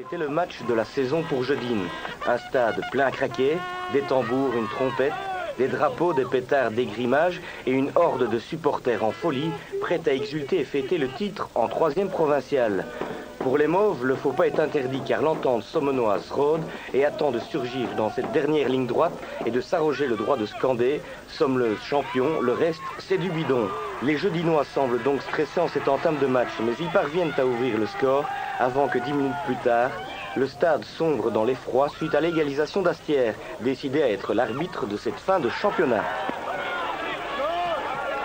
C'était le match de la saison pour Jeudine. Un stade plein à craquer, des tambours, une trompette, des drapeaux, des pétards, des grimages et une horde de supporters en folie, prêts à exulter et fêter le titre en 3e provinciale. Pour les Mauves, le faux pas est interdit car l'entente sommonoise rôde et attend de surgir dans cette dernière ligne droite et de s'arroger le droit de scander « Somme-le champion, le reste c'est du bidon ». Les Jeudinois semblent donc stressés en cette entame de match, mais ils parviennent à ouvrir le score avant que 10 minutes plus tard, le stade sombre dans l'effroi suite à l'égalisation d'Astières, décidé à être l'arbitre de cette fin de championnat.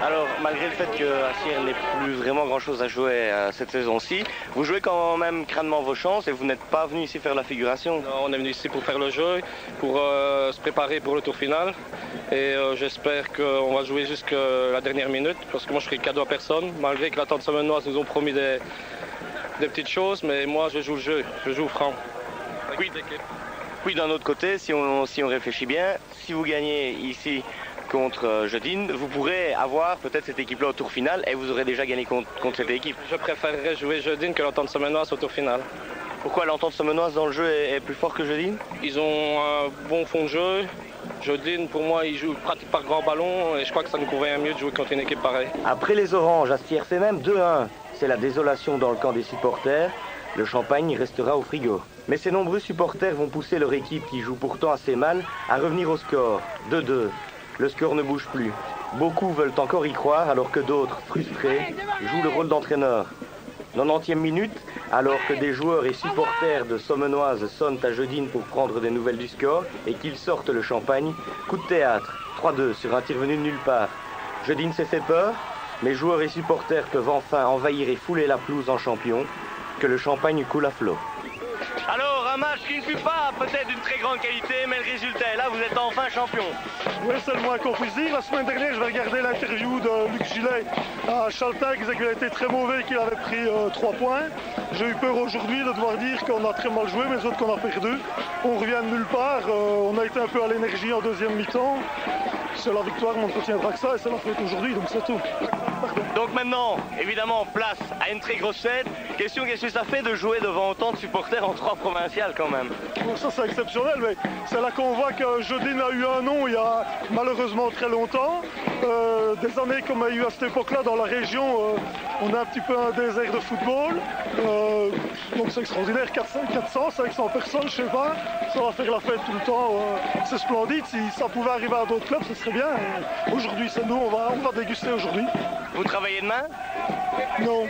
Alors, malgré le fait qu'Astières n'ait plus vraiment grand-chose à jouer cette saison-ci, vous jouez quand même crânement vos chances et vous n'êtes pas venu ici faire la figuration. Non, on est venu ici pour faire le jeu, pour se préparer pour le tour final. Et j'espère qu'on va jouer jusqu'à la dernière minute, parce que moi je ferai cadeau à personne, malgré que l'entente sommonoise nous ont promis des petites choses, mais moi je joue le jeu, je joue franc. Oui, d'un autre côté, si on réfléchit bien, si vous gagnez ici contre Jeudine, vous pourrez avoir peut-être cette équipe-là au tour final et vous aurez déjà gagné contre cette équipe. Je préférerais jouer Jeudine que l'entente sommonoise au tour final. Pourquoi l'entente sommonoise dans le jeu est plus fort que Jeudine? Ils ont un bon fond de jeu. Jeudine, pour moi, ils jouent pratique par grand ballon et je crois que ça nous convient mieux de jouer contre une équipe pareille. Après les Oranges, Astières fait même 2-1. C'est la désolation dans le camp des supporters. Le champagne restera au frigo. Mais ces nombreux supporters vont pousser leur équipe, qui joue pourtant assez mal, à revenir au score. 2-2. Le score ne bouge plus. Beaucoup veulent encore y croire, alors que d'autres, frustrés, jouent le rôle d'entraîneur. 90e minute, alors que des joueurs et supporters de Sommenoise sonnent à Jeudine pour prendre des nouvelles du score et qu'ils sortent le champagne, coup de théâtre, 3-2 sur un tir venu de nulle part. Jeudine s'est fait peur, mais joueurs et supporters peuvent enfin envahir et fouler la pelouse en champion, que le champagne coule à flot. Alors, un match qui ne fut pas peut-être d'une très grande qualité, mais le résultat est là, vous êtes enfin champion. Oui, c'est le moins qu'on puisse dire. La semaine dernière, je vais regarder l'interview de Luc Gillet à Chaltin, qui disait qu'il a été très mauvais, qu'il avait pris 3 points. J'ai eu peur aujourd'hui de devoir dire qu'on a très mal joué, mais autres qu'on a perdu. On revient de nulle part, on a été un peu à l'énergie en deuxième mi-temps. C'est la victoire, on ne retiendra que ça, et c'est la fête aujourd'hui, donc c'est tout. Pardon. Donc maintenant, évidemment, place à une très grosse fête. Question, qu'est-ce que ça fait de jouer devant autant de supporters en 3 provinciales quand même? Bon, ça c'est exceptionnel, mais c'est là qu'on voit que Jeudine a eu un nom il y a malheureusement très longtemps. Des années comme il y a eu à cette époque-là dans la région, on a un petit peu un désert de football. Donc c'est extraordinaire, 400, 500 personnes, je sais pas. Ça va faire la fête tout le temps, c'est splendide. Si ça pouvait arriver à d'autres clubs, ce serait bien. Aujourd'hui c'est nous, on va déguster aujourd'hui. Vous travaillez demain? Non.